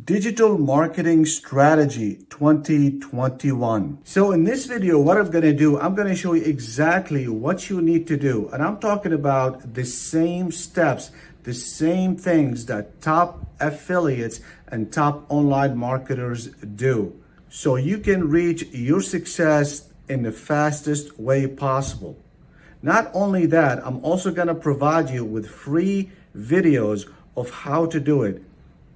Digital Marketing Strategy 2021. So in this video, what I'm going to do, I'm going to show you exactly what you need to do. And I'm talking about the same steps, the same things that top affiliates and top online marketers do. So you can reach your success in the fastest way possible. Not only that, I'm also going to provide you with free videos of how to do it.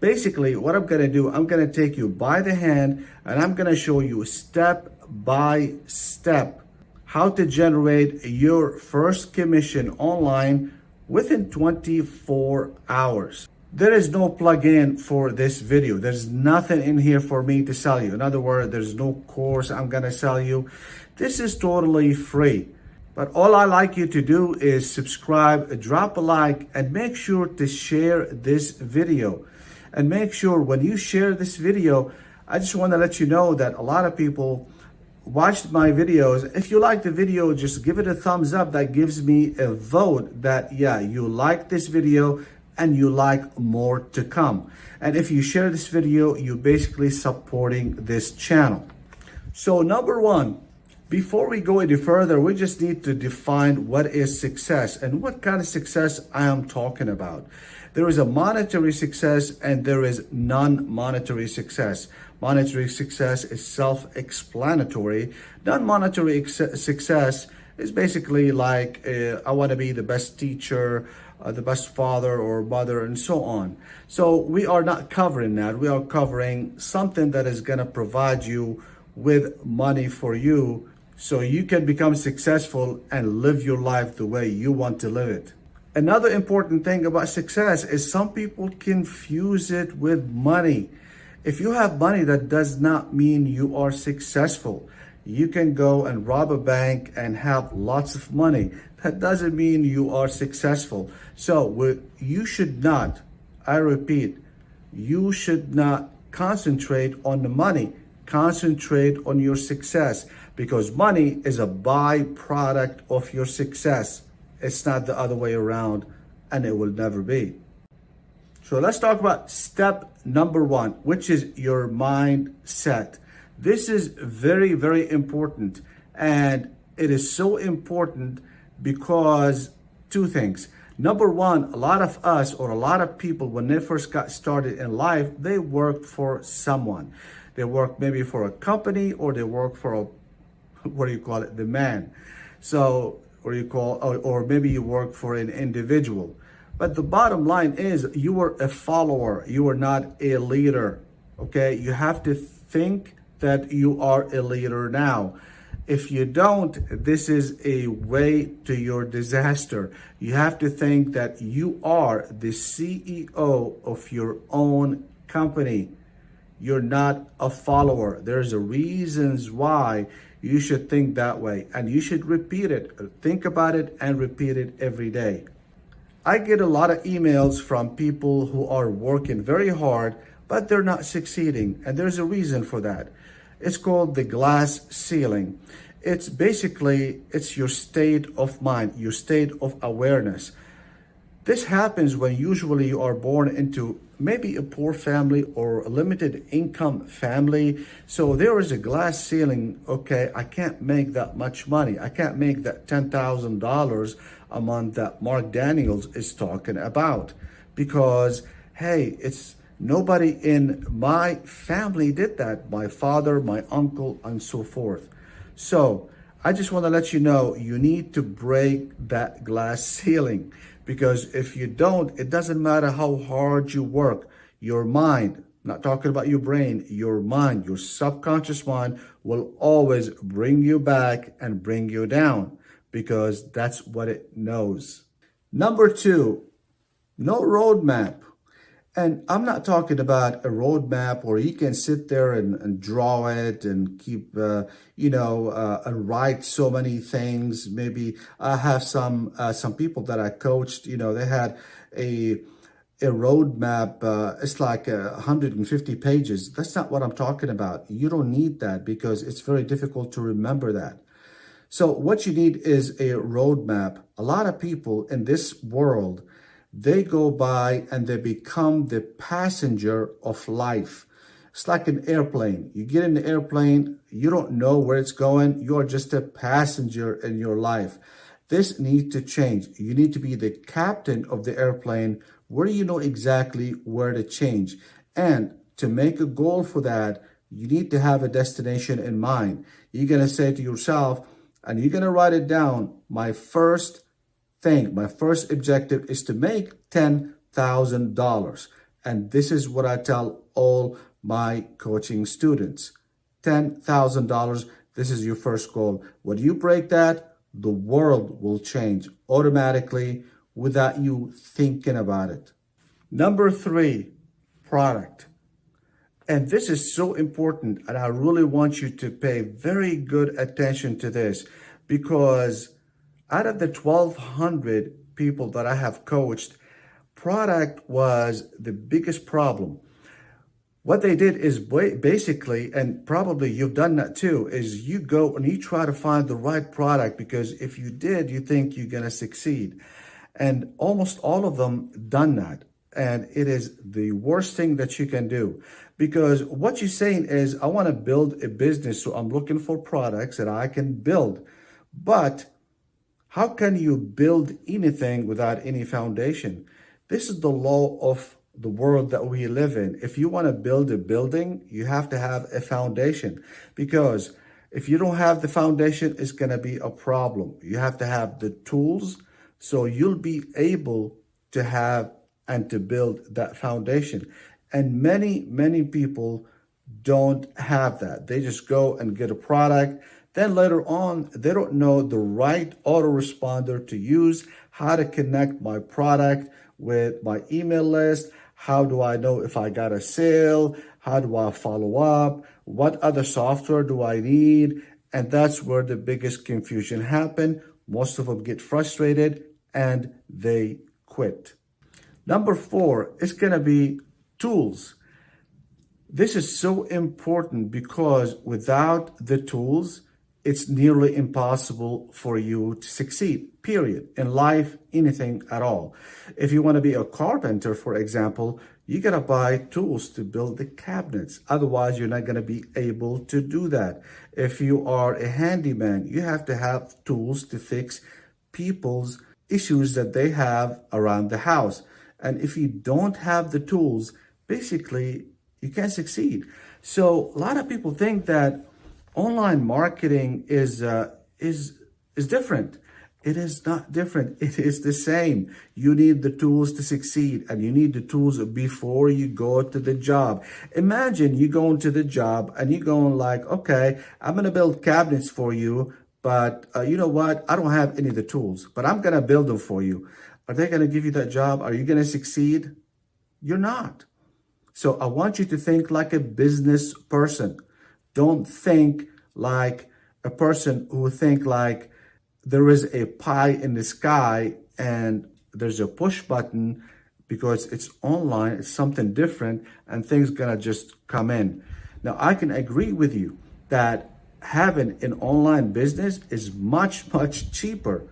Basically, what I'm going to do, I'm going to take you by the hand and I'm going to show you step by step how to generate your first commission online within 24 hours. There is no plug-in for this video. There's nothing in here for me to sell you. In other words, there's no course I'm going to sell you. This is totally free. But all I like you to do is subscribe, drop a like, and make sure to share this video. And make sure when you share this video, I just want to let you know that a lot of people watched my videos. If you like the video, just give it a thumbs up. That gives me a vote that, yeah, you like this video and you like more to come. And if you share this video, you're basically supporting this channel. So number one, before we go any further, we just need to define what is success and what kind of success I am talking about. There is a monetary success and there is non-monetary success. Monetary success is self-explanatory. Non-monetary success is basically like, I want to be the best teacher, the best father or mother, and so on. So we are not covering that. We are covering something that is going to provide you with money for you so you can become successful and live your life the way you want to live it. Another important thing about success is some people confuse it with money. If you have money, that does not mean you are successful. You can go and rob a bank and have lots of money. That doesn't mean you are successful. So you should not, I repeat, you should not concentrate on the money. Concentrate on your success, because money is a byproduct of your success. It's not the other way around, and it will never be. So let's talk about step number one, which is your mindset. This is very, very important. And it is so important because two things. Number one, a lot of us or a lot of people, when they first got started in life, they worked for someone. They work maybe for a company, or they work for a, what do you call it, the man. So, or maybe you work for an individual. But the bottom line is you were a follower. You are not a leader, okay? You have to think that you are a leader now. If you don't, this is a way to your disaster. You have to think that you are the CEO of your own company. You're not a follower. There's a reasons why you should think that way, and you should repeat it. Think about it and repeat it every day. I get a lot of emails from people who are working very hard, but they're not succeeding. And there's a reason for that. It's called the glass ceiling. It's basically, it's your state of mind, your state of awareness. This happens when usually you are born into maybe a poor family or a limited income family. So there is a glass ceiling. Okay, I can't make that much money. I can't make that $10,000 a month that Mark Daniels is talking about, because, hey, it's nobody in my family did that. My father, my uncle, and so forth. So I just want to let you know, you need to break that glass ceiling. Because if you don't, it doesn't matter how hard you work, your mind, I'm not talking about your brain, your mind, your subconscious mind will always bring you back and bring you down, because that's what it knows. Number two, no roadmap. And I'm not talking about a roadmap where you can sit there and draw it and keep, and write so many things. Maybe I have some people that I coached, they had a roadmap. It's like 150 pages. That's not what I'm talking about. You don't need that, because it's very difficult to remember that. So what you need is a roadmap. A lot of people in this world, They go by and they become the passenger of life. It's like an airplane. You get in the airplane, you don't know where it's going. You're just a passenger in your life. This needs to change. You need to be the captain of the airplane where you know exactly where to change. And to make a goal for that, you need to have a destination in mind. You're going to say to yourself, and you're going to write it down, my first objective is to make $10,000. And this is what I tell all my coaching students. $10,000, this is your first goal. When you break that, the world will change automatically without you thinking about it. Number 3, product. And this is so important, and I really want you to pay very good attention to this, because out of the 1,200 people that I have coached, product was the biggest problem. What they did is basically, and probably you've done that too, is you go and you try to find the right product, because if you did, you think you're going to succeed. And almost all of them done that. And it is the worst thing that you can do, because what you're saying is, I want to build a business, so I'm looking for products that I can build. But how can you build anything without any foundation? This is the law of the world that we live in. If you want to build a building, you have to have a foundation, because if you don't have the foundation, it's going to be a problem. You have to have the tools, so you'll be able to have and to build that foundation. And many people don't have that. They just go and get a product. Then later on, they don't know the right autoresponder to use, how to connect my product with my email list. How do I know if I got a sale? How do I follow up? What other software do I need? And that's where the biggest confusion happens. Most of them get frustrated and they quit. Number 4 is going to be tools. This is so important, because without the tools, it's nearly impossible for you to succeed, period. In life, anything at all. If you want to be a carpenter, for example, you got to buy tools to build the cabinets. Otherwise, you're not going to be able to do that. If you are a handyman, you have to have tools to fix people's issues that they have around the house. And if you don't have the tools, basically, you can't succeed. So a lot of people think that online marketing is different. It is not different. It is the same. You need the tools to succeed, and you need the tools before you go to the job. Imagine you going to the job and you're going like, okay, I'm going to build cabinets for you, but you know what? I don't have any of the tools, but I'm going to build them for you. Are they going to give you that job? Are you going to succeed? You're not. So I want you to think like a business person. Don't think like a person who think like there is a pie in the sky and there's a push button, because it's online, it's something different, and things gonna just come in. Now, I can agree with you that having an online business is much cheaper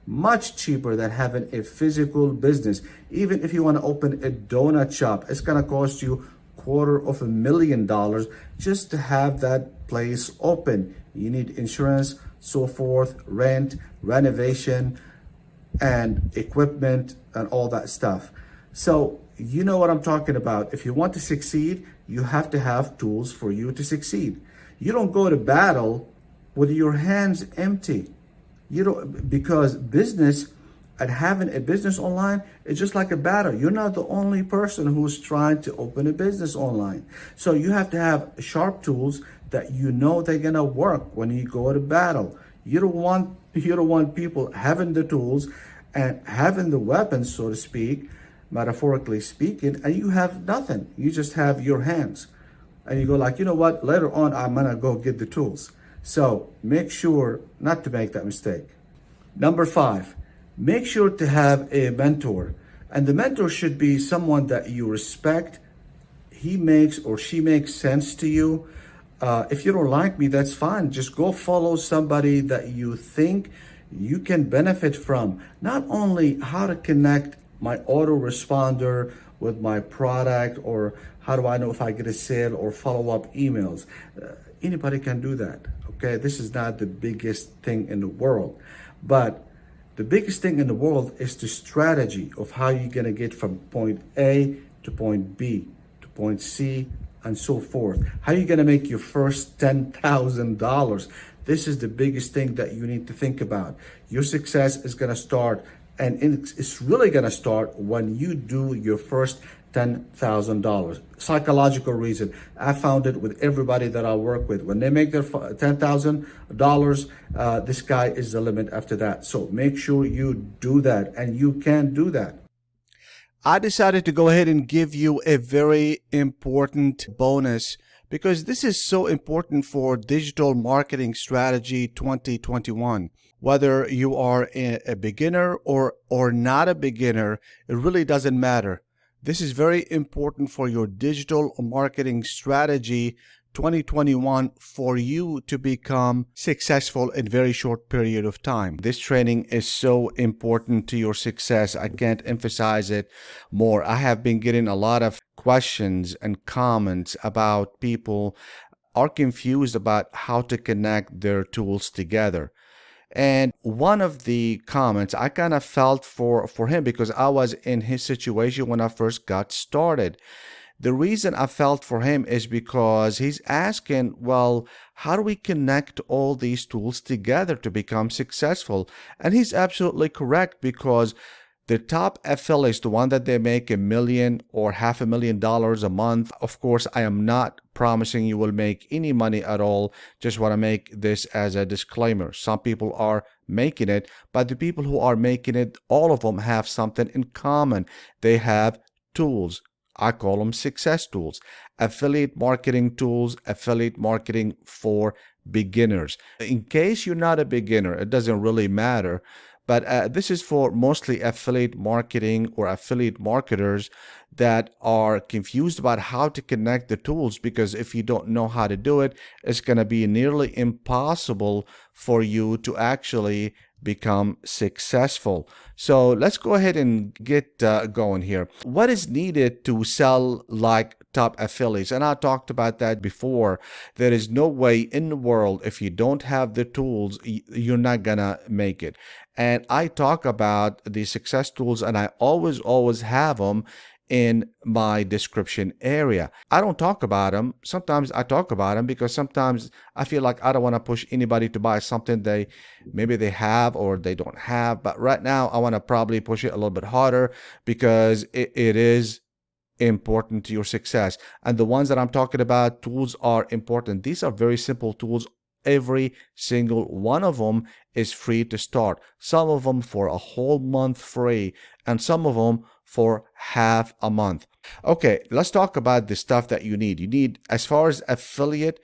than having a physical business. Even if you want to open a donut shop, it's going to cost you $250,000 just to have that place open. You need insurance, so forth, rent, renovation, and equipment, and all that stuff. So you know what I'm talking about. If you want to succeed, you have to have tools for you to succeed. You don't go to battle with your hands empty. You don't, because business and having a business online is just like a battle. You're not the only person who's trying to open a business online. So you have to have sharp tools that you know they're gonna work when you go to battle. You don't want people having the tools and having the weapons, so to speak, metaphorically speaking, and you have nothing. You just have your hands. And you go like, you know what, later on I'm gonna go get the tools. So make sure not to make that mistake. Number 5, make sure to have a mentor. And the mentor should be someone that you respect. He makes or she makes sense to you. If you don't like me, that's fine. Just go follow somebody that you think you can benefit from. Not only how to connect my autoresponder with my product, or how do I know if I get a sale, or follow-up emails. Anybody can do that, okay? This is not the biggest thing in the world, but the biggest thing in the world is the strategy of how you're gonna get from point A to point B to point C and so forth. How you gonna make your first $10,000? This is the biggest thing that you need to think about. Your success is gonna start, and it's really gonna start when you do your first $10,000. Psychological reason. I found it with everybody that I work with. When they make their $10,000, the sky is the limit after that. So make sure you do that, and you can do that. I decided to go ahead and give you a very important bonus, because this is so important for Digital Marketing Strategy 2021. Whether you are a beginner or not a beginner, it really doesn't matter. This is very important for your Digital Marketing Strategy 2021 for you to become successful in a very short period of time. This training is so important to your success. I can't emphasize it more. I have been getting a lot of questions and comments about people are confused about how to connect their tools together. And one of the comments, I kind of felt for him, because I was in his situation when I first got started. The reason I felt for him is because he's asking, well, how do we connect all these tools together to become successful? And he's absolutely correct, because the top affiliates, the one that they make $1 million or $500,000 a month. Of course, I am not promising you will make any money at all. Just want to make this as a disclaimer. Some people are making it, but the people who are making it, all of them have something in common. They have tools. I call them success tools. Affiliate marketing tools, affiliate marketing for beginners. In case you're not a beginner, it doesn't really matter. But this is for mostly affiliate marketing or affiliate marketers that are confused about how to connect the tools, because if you don't know how to do it, it's going to be nearly impossible for you to actually become successful. So let's go ahead and get going here. What is needed to sell like top affiliates? And I talked about that before. There is no way in the world, if you don't have the tools, you're not gonna make it. And I talk about the success tools, and I always have them in my description area. I don't talk about them. Sometimes I talk about them because sometimes I feel like I don't want to push anybody to buy something maybe they have or they don't have. But right now I want to probably push it a little bit harder, because it is important to your success. And the ones that I'm talking about, tools, are important. These are very simple tools. Every single one of them is free to start. Some of them for a whole month free, and some of them for half a month. Okay, let's talk about the stuff that you need. You need, as far as affiliate,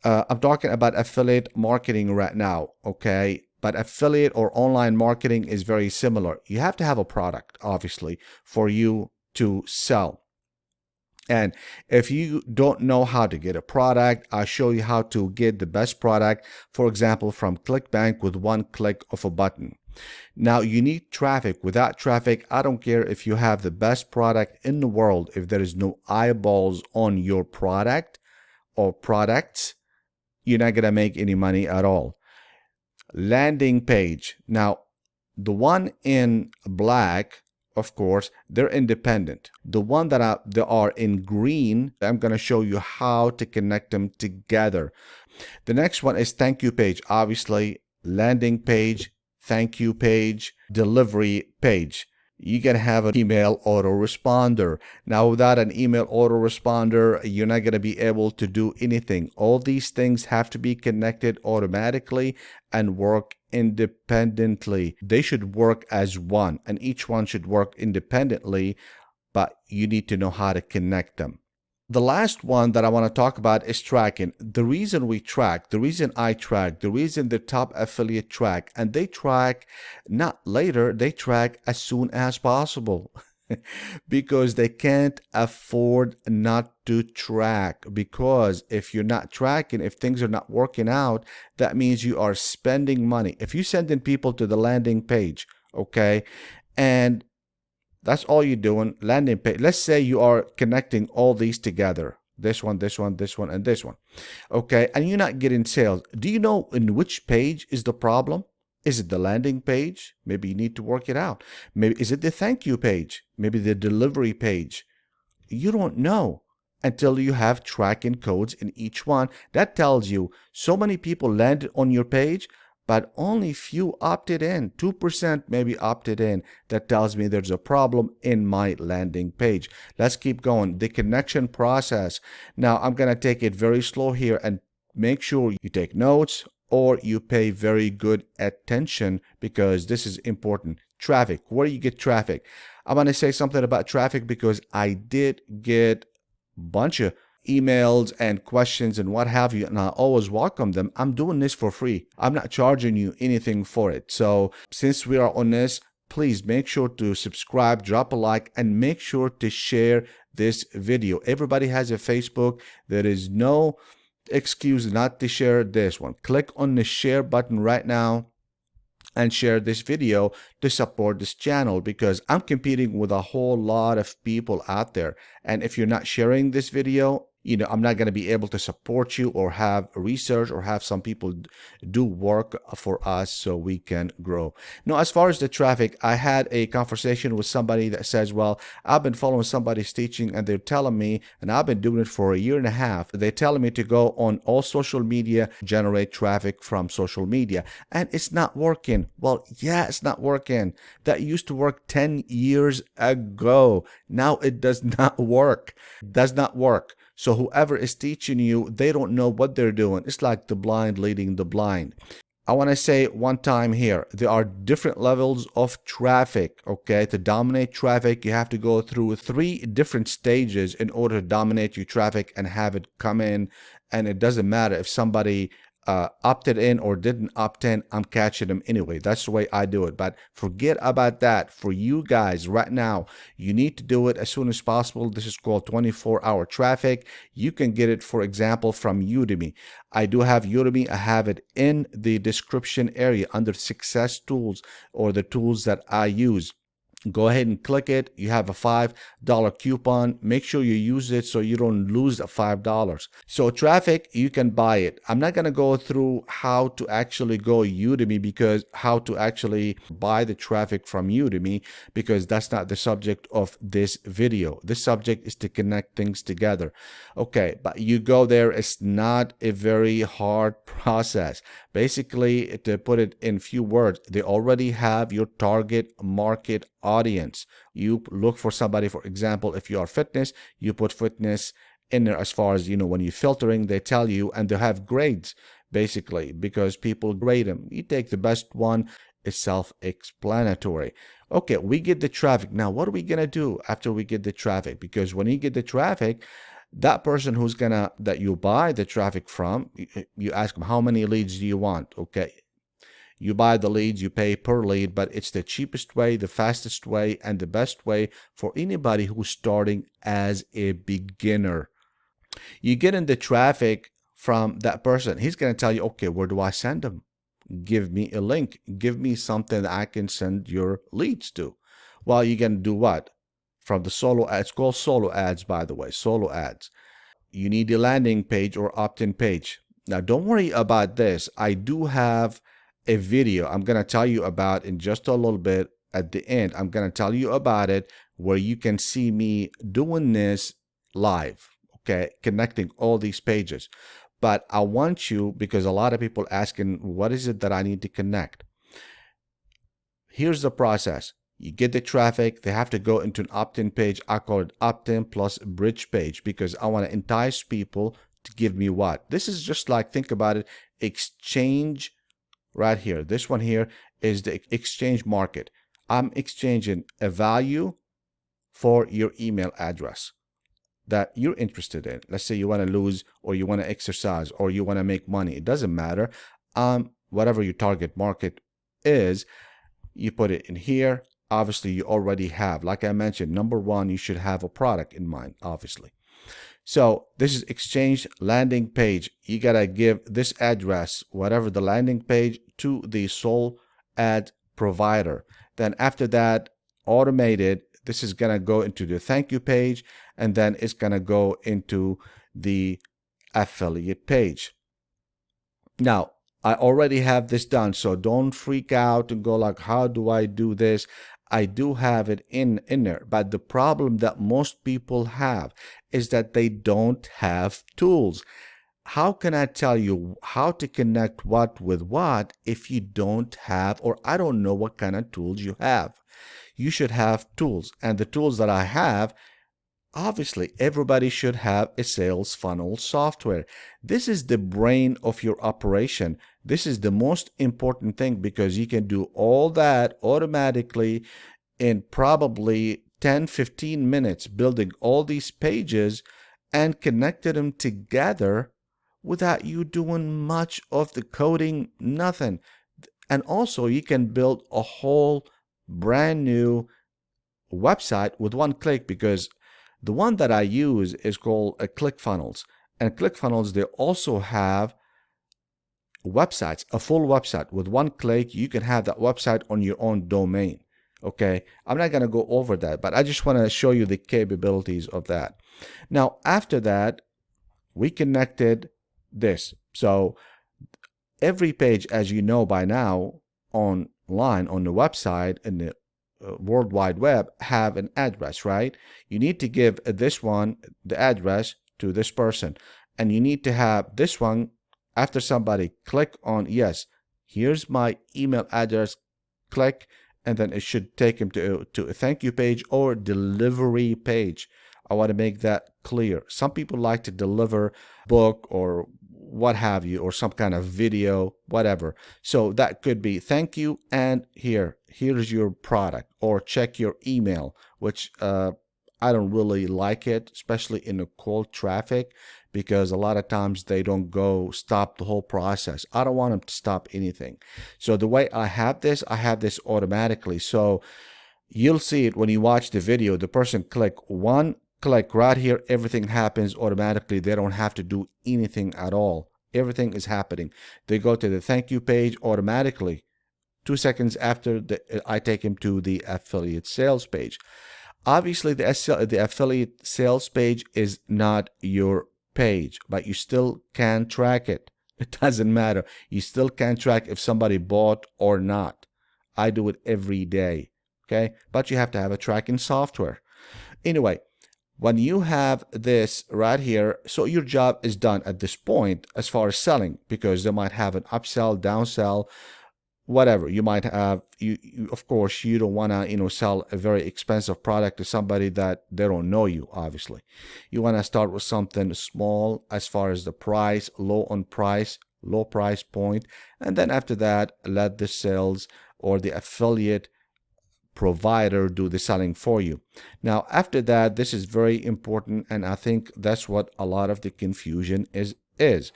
I'm talking about affiliate marketing right now, okay? But affiliate or online marketing is very similar. You have to have a product, obviously, for you to sell. And if you don't know how to get a product, I'll show you how to get the best product, for example, from ClickBank with one click of a button. Now, you need traffic. Without traffic, I don't care if you have the best product in the world. If there is no eyeballs on your product or products, you're not going to make any money at all. Landing page. Now, the one in black, of course, they're independent. The one that they are in green, I'm going to show you how to connect them together. The next one is thank you page. Obviously, landing page, thank you page, delivery page. You can have an email autoresponder. Now, without an email autoresponder, you're not going to be able to do anything. All these things have to be connected automatically and work independently. They should work as one, and each one should work independently, but you need to know how to connect them. The last one that I want to talk about is tracking. The reason we track, the reason I track, the reason the top affiliate track, and they track not later, they track as soon as possible because they can't afford not to track. Because if you're not tracking, if things are not working out, that means you are spending money. If you send in people to the landing page, okay, and That's all you're doing. Landing page. Let's say you are connecting all these together. This one, this one, this one, and this one. Okay, and you're not getting sales. Do you know in which page is the problem? Is it the landing page? Maybe you need to work it out. Maybe is it the thank you page? Maybe the delivery page? You don't know until you have tracking codes in each one. That tells you so many people landed on your page, but only few opted in. 2% maybe opted in. That tells me there's a problem in my landing page. Let's keep going. The connection process. Now I'm going to take it very slow here and make sure you take notes or you pay very good attention because this is important. Traffic. Where do you get traffic? I'm going to say something about traffic because I did get a bunch of emails and questions and what have you, and I always welcome them. I'm doing this for free. I'm not charging you anything for it. So since we are on this, please make sure to subscribe, drop a like, and make sure to share this video. Everybody has a Facebook. There is no excuse not to share this one. Click on the share button right now and share this video to support this channel because I'm competing with a whole lot of people out there. And if you're not sharing this video, I'm not going to be able to support you or have research or have some people do work for us so we can grow. Now, as far as the traffic, I had a conversation with somebody that says, well, I've been following somebody's teaching and they're telling me, and I've been doing it for a year and a half. They're telling me to go on all social media, generate traffic from social media, and it's not working. Well, yeah, it's not working. That used to work 10 years ago. Now it does not work. It does not work. So whoever is teaching you, they don't know what they're doing. It's like the blind leading the blind. I want to say one time here, there are different levels of traffic, okay? To dominate traffic, you have to go through 3 different stages in order to dominate your traffic and have it come in. And it doesn't matter if somebody opted in or didn't opt in, I'm catching them anyway. That's the way I do it. But forget about that. For you guys right now, you need to do it as soon as possible. This is called 24-hour traffic. You can get it, for example, from Udemy. I do have Udemy. I have it in the description area under Success Tools or the tools that I use. Go ahead and click it. You have a $5 coupon. Make sure you use it so you don't lose the $5. So traffic, you can buy it. I'm not going to go through how to actually go Udemy because how to actually buy the traffic from Udemy because that's not the subject of this video. This subject is to connect things together. Okay, but you go there. It's not a very hard process. Basically, to put it in few words, they already have your target market audience. You look for somebody, for example, if you are fitness, you put fitness in there as far as, when you're filtering, they tell you, and they have grades basically because people grade them. You take the best one. It's self-explanatory. Okay, we get the traffic. Now, what are we going to do after we get the traffic? Because when you get the traffic, that person that you buy the traffic from, you ask them, how many leads do you want? Okay. You buy the leads, you pay per lead, but it's the cheapest way, the fastest way, and the best way for anybody who's starting as a beginner. You get in the traffic from that person. He's going to tell you, okay, where do I send them? Give me a link. Give me something that I can send your leads to. Well, you're going to do what? From the solo ads, it's called solo ads, by the way, solo ads. You need a landing page or opt-in page. Now, don't worry about this. I do have a video I'm going to tell you about in just a little bit. At the end, I'm going to tell you about it where you can see me doing this live, okay, connecting all these pages. But I want you, because a lot of people asking, what is it that I need to connect? Here's the process. You get the traffic, they have to go into an opt-in page. I call it opt-in plus bridge page because I want to entice people to give me what? This is just like, think about it, exchange right here. This one here is the exchange market. I'm exchanging a value for your email address that you're interested in. Let's say you want to lose or you want to exercise or you want to make money. It doesn't matter. Whatever your target market is, you put it in here. Obviously, you already have, like I mentioned, number one, you should have a product in mind, obviously. So this is exchange landing page. You got to give this address, whatever the landing page, to the sole ad provider. Then after that, automated, This is going to go into the thank you page, and then it's going to go into the affiliate page. Now, I already have this done, so don't freak out and go like, how do I do this? I do have it in there, but the problem that most people have is that they don't have tools. How can I tell you how to connect what with what if you don't have, or I don't know what kind of tools you have? You should have tools, and the tools that I have, obviously, everybody should have a sales funnel software. This is the brain of your operation. This is the most important thing because you can do all that automatically in probably 10-15 minutes, building all these pages and connecting them together without you doing much of the coding, nothing. And also, you can build a whole brand new website with one click, because the one that I use is called ClickFunnels. And ClickFunnels, they also have websites, a full website. With one click, you can have that website on your own domain. Okay, I'm not going to go over that, but I just want to show you the capabilities of that. Now, after that, we connected this. So every page, as you know by now, online on the website and the World Wide Web have an address, right? You need to give this one the address to this person, and you need to have this one after somebody click on yes, here's my email address, click, and then it should take him to a thank you page or delivery page. I want to make that clear. Some people like to deliver book or what have you, or some kind of video, whatever. So that could be thank you, and here's your product, or check your email, which I don't really like it, especially in the cold traffic, because a lot of times they don't go stop the whole process. I don't want them to stop anything. So the way I have this automatically. So you'll see it when you watch the video. The person click right here, everything happens automatically. They don't have to do anything at all. Everything is happening. They go to the thank you page automatically. 2 seconds after, I take him to the affiliate sales page. Obviously, the affiliate sales page is not your page, but you still can track it. It doesn't matter. You still can track if somebody bought or not. I do it every day. Okay, but you have to have a tracking software. Anyway, when you have this right here, so your job is done at this point as far as selling, because they might have an upsell, downsell, whatever. You might have, you of course, you don't want to, sell a very expensive product to somebody that they don't know you, obviously. You want to start with something small as far as the price, low price point. And then after that, let the sales or the affiliate provider do the selling for you. Now, after that, this is very important, and I think that's what a lot of the confusion is.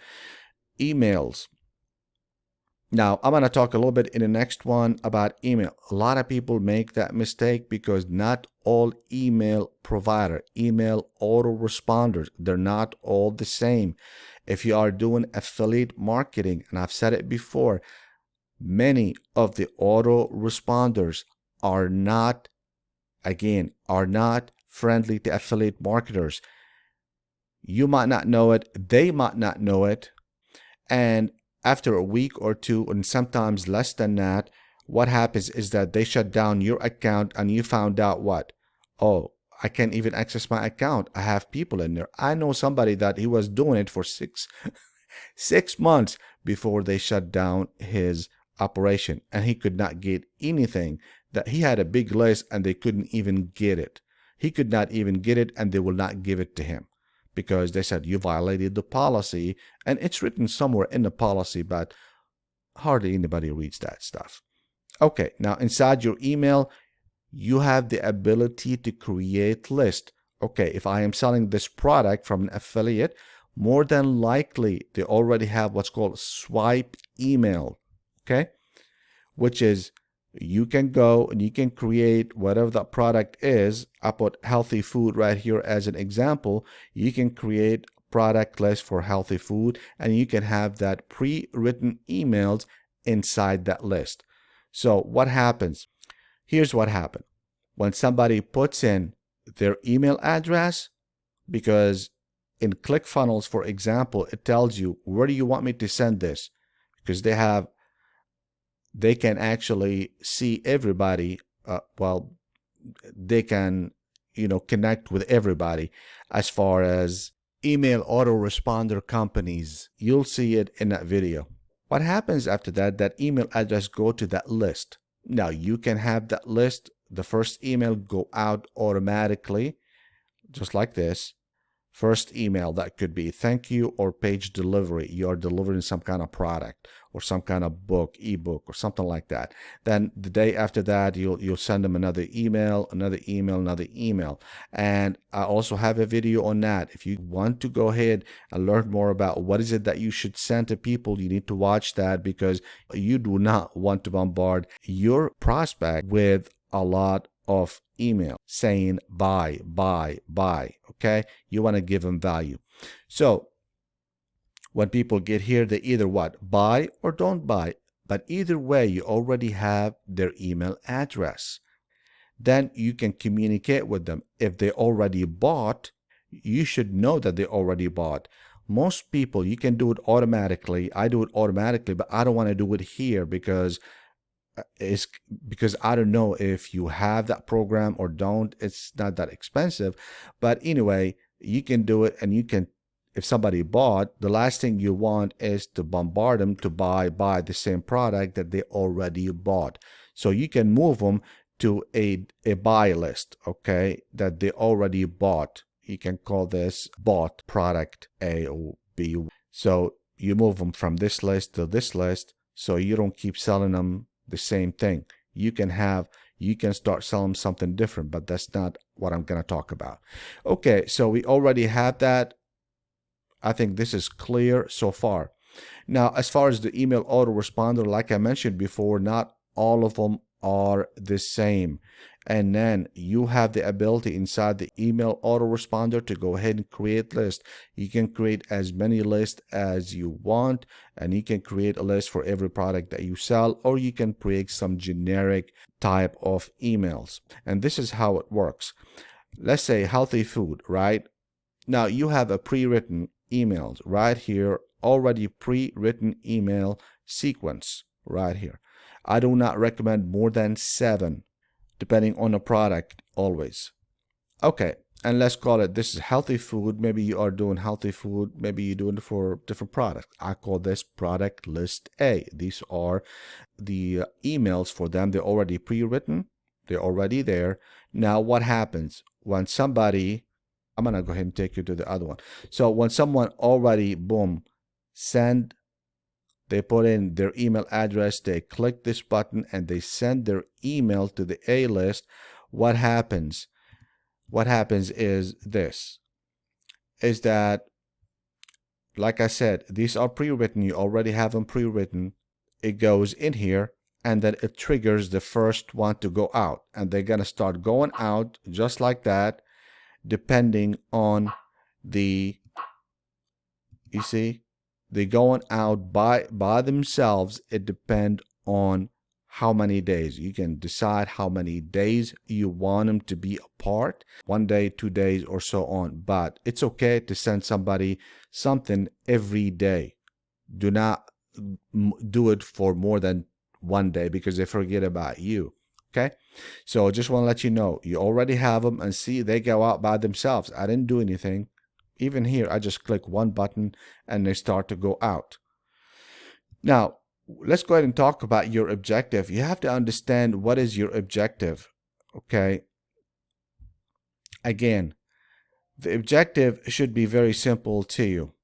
Emails. Now, I'm going to talk a little bit in the next one about email. A lot of people make that mistake because not all email provider, email autoresponders, they're not all the same. If you are doing affiliate marketing, and I've said it before, many of the autoresponders are not friendly to affiliate marketers. You might not know it, they might not know it, and after a week or two, and sometimes less than that, what happens is that they shut down your account, and you found out what? Oh, I can't even access my account. I have people in there. I know somebody that he was doing it for six months before they shut down his operation, and he could not get anything. That he had a big list and they couldn't even get it. He could not even get it, and they will not give it to him because they said you violated the policy, and it's written somewhere in the policy, but hardly anybody reads that stuff. Okay, now inside your email, you have the ability to create list. Okay, if I am selling this product from an affiliate, more than likely they already have what's called swipe email. Okay, which is you can go and you can create whatever that product is. I put healthy food right here as an example. You can create product list for healthy food, and you can have that pre-written emails inside that list. So what happens? Here's what happened. when somebody puts in their email address, because in ClickFunnels, for example, it tells you, where do you want me to send this? Because they can actually see everybody. They can, connect with everybody. As far as email autoresponder companies, you'll see it in that video. What happens after that, that email address go to that list. Now you can have that list, the first email go out automatically, just like this. First email, that could be thank you or page delivery. You are delivering some kind of product or some kind of book, ebook, or something like that. Then the day after that, you'll send them another email, another email, another email. And I also have a video on that. If you want to go ahead and learn more about what is it that you should send to people, you need to watch that, because you do not want to bombard your prospect with a lot of email saying buy, buy, buy. Okay, you want to give them value. So when people get here, they either what, buy or don't buy, but either way you already have their email address. Then you can communicate with them. If they already bought, you should know that they already bought. Most people, you can do it automatically. I do it automatically, but I don't want to do it here because I don't know if you have that program or don't. It's not that expensive, but anyway, you can do it. And you can, if somebody bought, the last thing you want is to bombard them to buy the same product that they already bought. So you can move them to a buy list, okay, that they already bought. You can call this bought product A or B. So you move them from this list to this list, so you don't keep selling them the same thing. You can start selling something different, but that's not what I'm going to talk about. Okay, so we already have that. I think this is clear so far. Now, as far as the email autoresponder, like I mentioned before, not all of them are the same. And then you have the ability inside the email autoresponder to go ahead and create lists. You can create as many lists as you want, and you can create a list for every product that you sell, or you can create some generic type of emails. And this is how it works. Let's say healthy food, right? Now you have a pre-written emails right here, already pre-written email sequence right here. I do not recommend more than 7, depending on the product always. Okay, and let's call it, this is healthy food. Maybe you are doing healthy food. Maybe you're doing it for different products. I call this product list A. These are the emails for them. They're already pre-written. They're already there. Now what happens when somebody, I'm going to go ahead and take you to the other one. So when someone already, boom, send, they put in their email address, they click this button, and they send their email to the A list. What happens? What happens is this, is that, like I said, these are pre-written. You already have them pre-written. It goes in here, and then it triggers the first one to go out. And they're going to start going out just like that, depending on the, you see, they're going out by themselves. It depends on how many days. You can decide how many days you want them to be apart, 1 day, 2 days, or so on. But it's okay to send somebody something every day. Do not do it for more than 1 day, because they forget about you. Okay, so just want to let you know, you already have them, and see, they go out by themselves. I didn't do anything. Even here, I just click one button and they start to go out. Now, let's go ahead and talk about your objective. You have to understand what is your objective. Okay. Again, the objective should be very simple to you.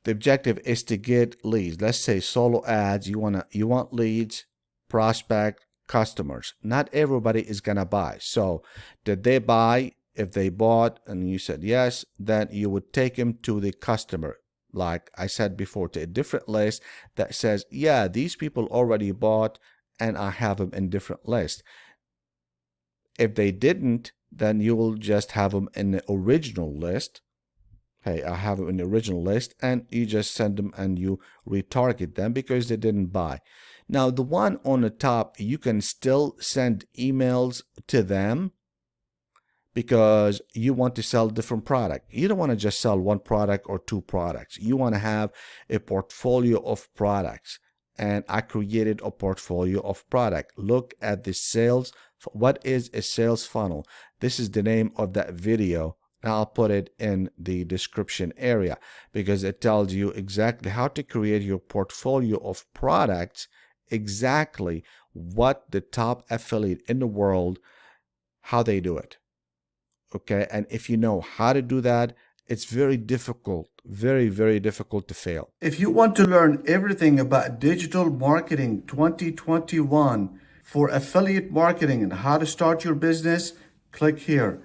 The objective is to get leads. Let's say solo ads. You want leads, prospect, customers. Not everybody is gonna buy. So did they buy? If they bought and you said yes, then you would take them to the customer, like I said before, to a different list that says, yeah, these people already bought and I have them in different lists. If they didn't, then you will just have them in the original list. Hey, I have them in the original list, and you just send them and you retarget them because they didn't buy. Now, the one on the top, you can still send emails to them because you want to sell different product. You don't want to just sell one product or two products. You want to have a portfolio of products. And I created a portfolio of product. Look at the sales. What is a sales funnel? This is the name of that video. I'll put it in the description area because it tells you exactly how to create your portfolio of products, exactly what the top affiliate in the world, how they do it. Okay, and if you know how to do that, it's very difficult, very, very difficult to fail. If you want to learn everything about digital marketing 2021 for affiliate marketing and how to start your business, click here.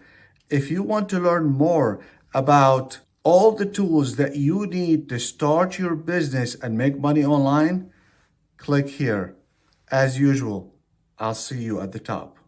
If you want to learn more about all the tools that you need to start your business and make money online, click here. As usual, I'll see you at the top.